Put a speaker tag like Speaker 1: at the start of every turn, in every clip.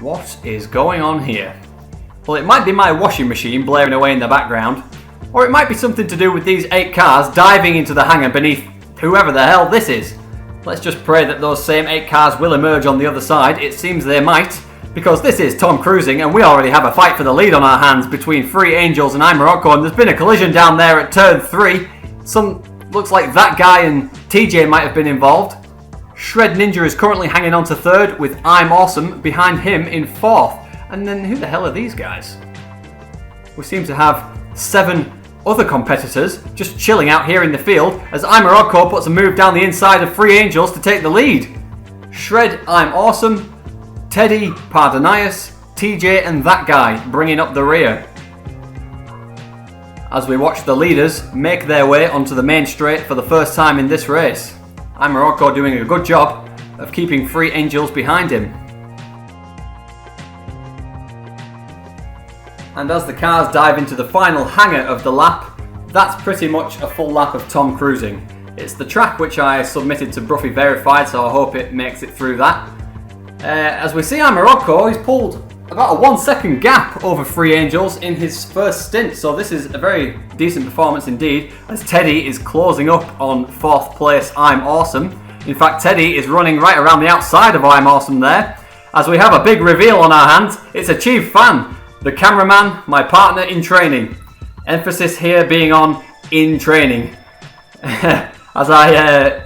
Speaker 1: What is going on here? Well, it might be my washing machine blaring away in the background, or it might be something to do with these 8 cars diving into the hangar beneath whoever the hell this is. Let's just pray that those same 8 cars will emerge on the other side. It seems they might, because this is Tom Cruising and we already have a fight for the lead on our hands between Free Angels and ymerogco, and there's been a collision down there at turn 3. Looks like that guy and TJ might have been involved. Shred Ninja is currently hanging on to 3rd with I'm Awesome behind him in 4th. And then who the hell are these guys? We seem to have 7 other competitors just chilling out here in the field as ymerogco puts a move down the inside of Free Angels to take the lead. Shred, I'm Awesome, Teddy, Pardonias, TJ and that guy bringing up the rear. As we watch the leaders make their way onto the main straight for the first time in this race. ymerogco doing a good job of keeping Free Angels behind him. And as the cars dive into the final hangar of the lap, that's pretty much a full lap of Tom Cruising. It's the track which I submitted to Bruffy Verified, so I hope it makes it through that. As we see ymerogco, he's pulled about a 1 second gap over Free Angels in his first stint, so this is a very decent performance indeed, as Teddy is closing up on 4th place I'm Awesome. In fact, Teddy is running right around the outside of I'm Awesome there. As we have a big reveal on our hands, it's a chief fan, the cameraman, my partner in training. Emphasis here being on in training. As I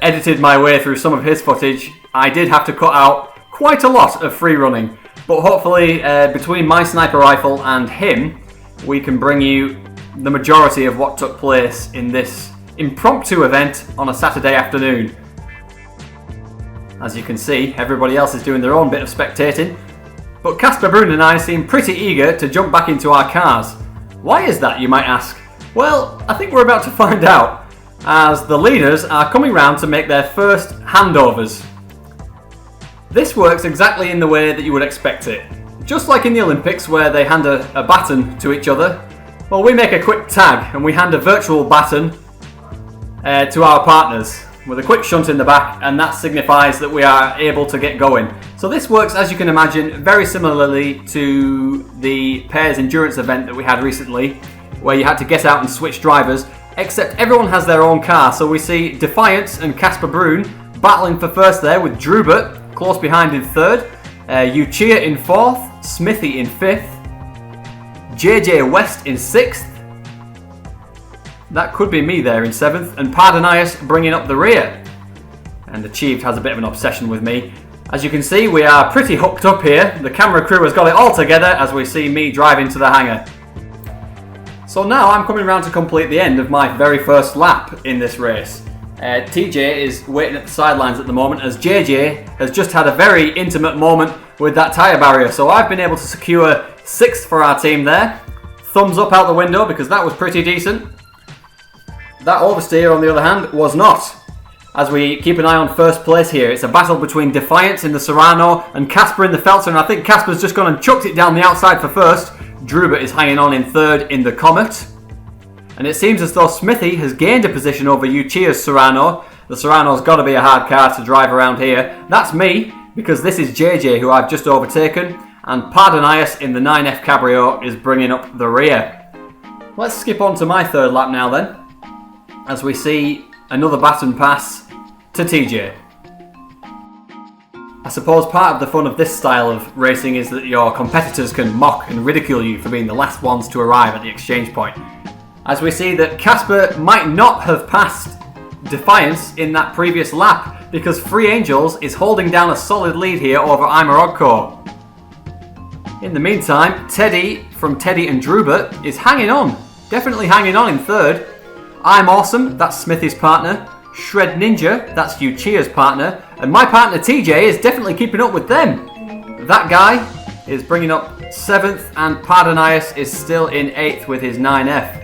Speaker 1: edited my way through some of his footage, I did have to cut out quite a lot of free running. But hopefully, between my sniper rifle and him, we can bring you the majority of what took place in this impromptu event on a Saturday afternoon. As you can see, everybody else is doing their own bit of spectating. But Casper, Bruno and I seem pretty eager to jump back into our cars. Why is that, you might ask? Well, I think we're about to find out, as the leaders are coming round to make their first handovers. This works exactly in the way that you would expect it. Just like in the Olympics where they hand a baton to each other, well, we make a quick tag and we hand a virtual baton to our partners with a quick shunt in the back, and that signifies that we are able to get going. So this works, as you can imagine, very similarly to the pairs endurance event that we had recently, where you had to get out and switch drivers, except everyone has their own car. So we see Defiance and Casper Brune battling for first there, with Drubert close behind in 3rd, Uchiha in 4th, Smithy in 5th, JJ West in 6th, that could be me there in 7th, and Pardonias bringing up the rear. And Achieved has a bit of an obsession with me. As you can see, we are pretty hooked up here. The camera crew has got it all together as we see me drive into the hangar. So now I'm coming around to complete the end of my very first lap in this race. TJ is waiting at the sidelines at the moment, as JJ has just had a very intimate moment with that tyre barrier. So I've been able to secure 6th for our team there. Thumbs up out the window because that was pretty decent. That oversteer, on the other hand, was not. As we keep an eye on first place here, it's a battle between Defiance in the Serrano and Casper in the Feltzer, and I think Casper's just gone and chucked it down the outside for first. Drubert is hanging on in 3rd in the Comet. And it seems as though Smithy has gained a position over Uchiha's Serrano. The Serrano's got to be a hard car to drive around here. That's me, because this is JJ who I've just overtaken, and Pardonias in the 9F Cabrio is bringing up the rear. Let's skip on to my 3rd lap now then, as we see another baton pass to TJ. I suppose part of the fun of this style of racing is that your competitors can mock and ridicule you for being the last ones to arrive at the exchange point. As we see that Casper might not have passed Defiance in that previous lap, because Free Angels is holding down a solid lead here over ymerogco. In the meantime, Teddy from Teddy and Drubert is hanging on, definitely hanging on in 3rd. I'm Awesome, that's Smithy's partner. Shred Ninja, that's Uchiha's partner. And my partner TJ is definitely keeping up with them. That guy is bringing up 7th, and Pardonias is still in 8th with his 9F.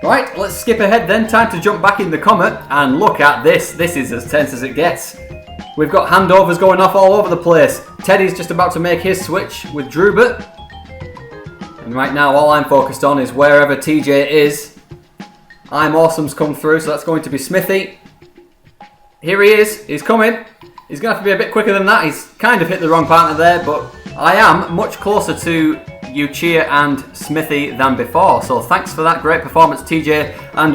Speaker 1: Right, let's skip ahead then. Time to jump back in the Comet and look at this. This is as tense as it gets. We've got handovers going off all over the place. Teddy's just about to make his switch with Drubert. And right now all I'm focused on is wherever TJ is. I'm Awesome's come through, so that's going to be Smithy. Here he is, he's coming. He's going to have to be a bit quicker than that. He's kind of hit the wrong partner there, but I am much closer to Uchiha and Smithy than before, so thanks for that great performance, TJ, and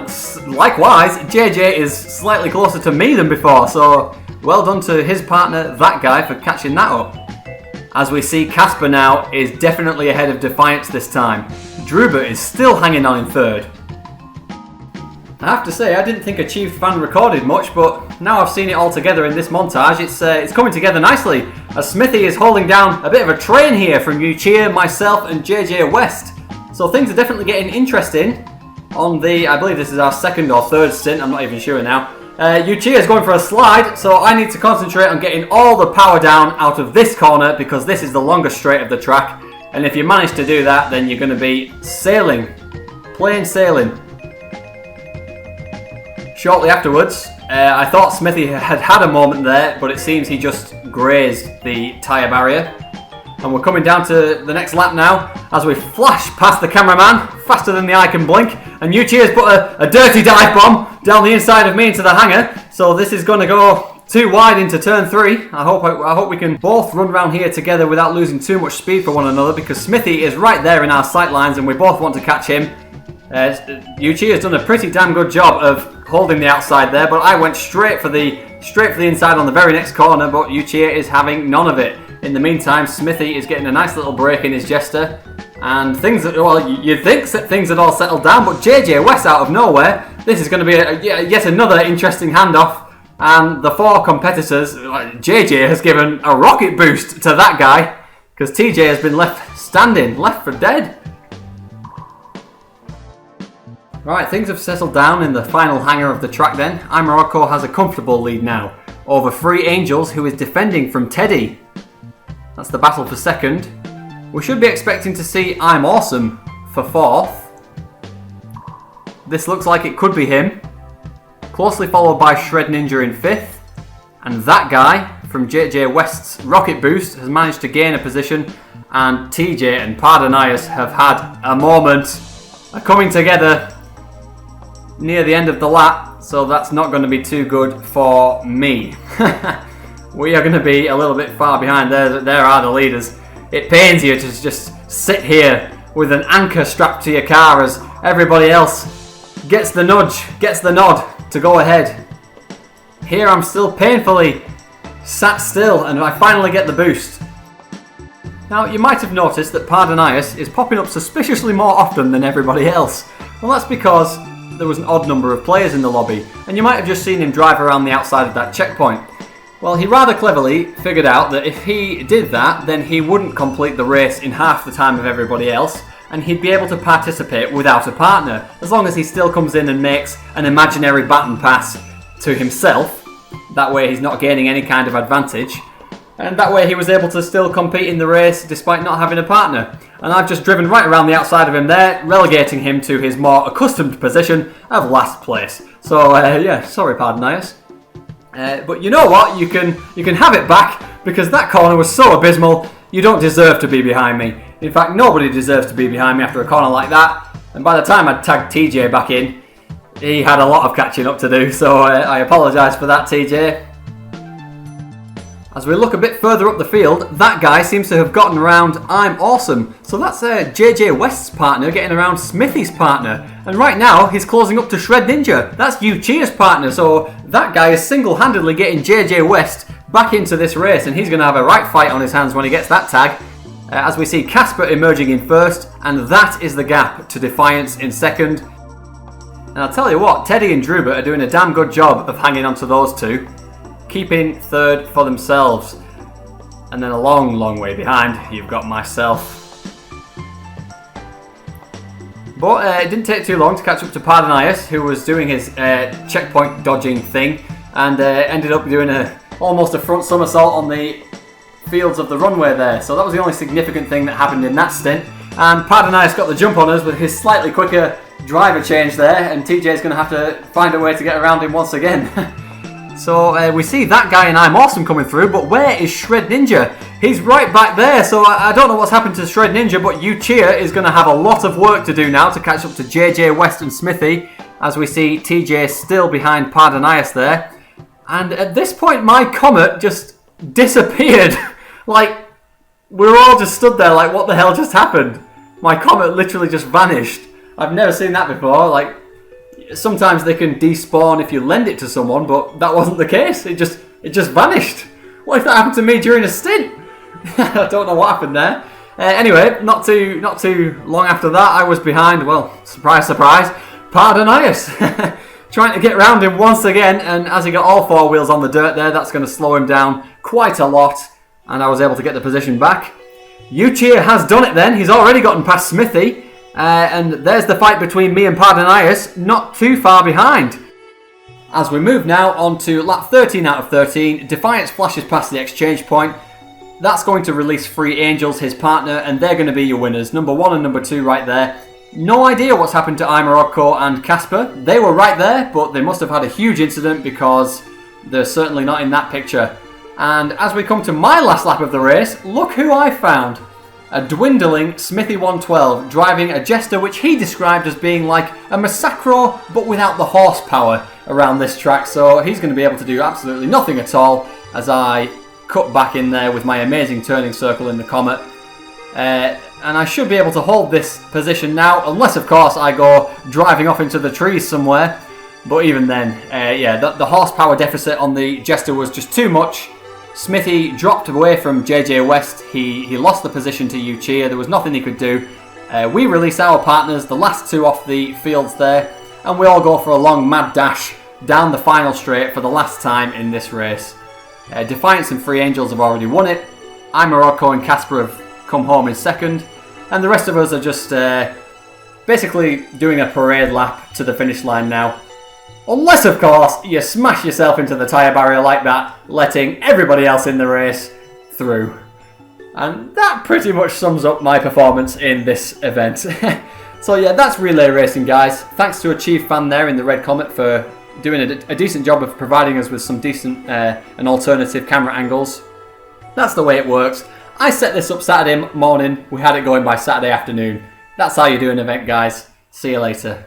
Speaker 1: likewise, JJ is slightly closer to me than before, so well done to his partner, that guy, for catching that up. As we see, Casper now is definitely ahead of Defiance this time. Druba is still hanging on in third. I have to say, I didn't think Achieved Fan recorded much, but now I've seen it all together in this montage, it's coming together nicely, as Smithy is holding down a bit of a train here from Uchiha, myself and JJ West. So things are definitely getting interesting on the, I believe this is our second or third stint, I'm not even sure now. Uchiha is going for a slide, so I need to concentrate on getting all the power down out of this corner because this is the longest straight of the track. And if you manage to do that, then you're going to be sailing, plain sailing. Shortly afterwards, I thought Smithy had a moment there, but it seems he just grazed the tyre barrier. And we're coming down to the next lap now, as we flash past the cameraman, faster than the eye can blink, and Uchiha's put a dirty dive bomb down the inside of me into the hangar, so this is going to go too wide into turn 3. I hope we can both run around here together without losing too much speed for one another, because Smithy is right there in our sight lines and we both want to catch him. Uchiha has done a pretty damn good job of holding the outside there, but I went straight for the inside on the very next corner, but Uchiha is having none of it. In the meantime, Smithy is getting a nice little break in his Jester, and you'd think that things had all settled down, but JJ West out of nowhere, this is going to be yet another interesting handoff, and the four competitors, JJ has given a rocket boost to that guy, because TJ has been left standing, left for dead. Right, things have settled down in the final hangar of the track then. Ymerogco has a comfortable lead now over Free Angels, who is defending from Teddy. That's the battle for second. We should be expecting to see I'm Awesome for fourth. This looks like it could be him. Closely followed by Shred Ninja in fifth. And that guy from JJ West's rocket boost has managed to gain a position. And TJ and Pardonias have had a moment, are coming together near the end of the lap, so that's not going to be too good for me. We are going to be a little bit far behind. There are the leaders. It pains you to just sit here with an anchor strapped to your car as everybody else gets the nod to go ahead. Here I'm still painfully sat still and I finally get the boost. Now you might have noticed that Pardonias is popping up suspiciously more often than everybody else. Well, that's because there was an odd number of players in the lobby, and you might have just seen him drive around the outside of that checkpoint. Well, he rather cleverly figured out that if he did that, then he wouldn't complete the race in half the time of everybody else, and he'd be able to participate without a partner, as long as he still comes in and makes an imaginary baton pass to himself. That way he's not gaining any kind of advantage. And that way he was able to still compete in the race despite not having a partner. And I've just driven right around the outside of him there, relegating him to his more accustomed position of last place. So yeah, sorry Pardonias. But you know what, you can have it back, because that corner was so abysmal, you don't deserve to be behind me. In fact, nobody deserves to be behind me after a corner like that. And by the time I'd tagged TJ back in, he had a lot of catching up to do, so I apologise for that, TJ. As we look a bit further up the field, that guy seems to have gotten around I'm Awesome. So that's JJ West's partner getting around Smithy's partner. And right now, he's closing up to Shred Ninja. That's Uchiha's partner. So that guy is single-handedly getting JJ West back into this race. And he's going to have a right fight on his hands when he gets that tag. As we see Casper emerging in first. And that is the gap to Defiance in second. And I'll tell you what, Teddy and Druba are doing a damn good job of hanging on to those two, keeping third for themselves. And then a long, long way behind, you've got myself. But it didn't take too long to catch up to Pardonias, who was doing his checkpoint dodging thing, and ended up doing almost a front somersault on the fields of the runway there. So that was the only significant thing that happened in that stint. And Pardonias got the jump on us with his slightly quicker driver change there, and TJ's going to have to find a way to get around him once again. So we see that guy and I'm Awesome coming through, but where is Shred Ninja? He's right back there, so I don't know what's happened to Shred Ninja, but Uchiha is going to have a lot of work to do now to catch up to JJ West and Smithy, as we see TJ still behind Pardonias there. And at this point, my Comet just disappeared. Like, We were all just stood there like, what the hell just happened? My comet literally just vanished. I've never seen that before. Like, sometimes they can despawn if you lend it to someone, but that wasn't the case. It just vanished. What if that happened to me during a stint? I don't know what happened there. Anyway, not too long after that, I was behind, well, surprise, surprise, Pardonias. Trying to get around him once again, and as he got all four wheels on the dirt there, that's going to slow him down quite a lot, and I was able to get the position back. Uchiha has done it then. He's already gotten past Smithy, and there's the fight between me and Pardonias, not too far behind. As we move now on to lap 13 out of 13, Defiance flashes past the exchange point. That's going to release Free Angels, his partner, and they're going to be your winners. Number 1 and number 2 right there. No idea what's happened to ymerogco and Casper. They were right there, but they must have had a huge incident because they're certainly not in that picture. And as we come to my last lap of the race, look who I found. A dwindling Smithy 112 driving a Jester which he described as being like a Massacro but without the horsepower around this track. So he's going to be able to do absolutely nothing at all as I cut back in there with my amazing turning circle in the Comet. And I should be able to hold this position now, unless of course I go driving off into the trees somewhere. But even then, yeah, the horsepower deficit on the Jester was just too much. Smithy dropped away from JJ West, he lost the position to Uchiha, there was nothing he could do. We release our partners, the last two off the fields there, and we all go for a long mad dash down the final straight for the last time in this race. Defiance and Free Angels have already won it, ymerogco and Casper have come home in second, and the rest of us are just basically doing a parade lap to the finish line now. Unless, of course, you smash yourself into the tyre barrier like that, letting everybody else in the race through. And that pretty much sums up my performance in this event. So yeah, that's relay racing, guys. Thanks to a Chief fan there in the Red Comet for doing a decent job of providing us with some decent and alternative camera angles. That's the way it works. I set this up Saturday morning, we had it going by Saturday afternoon. That's how you do an event, guys. See you later.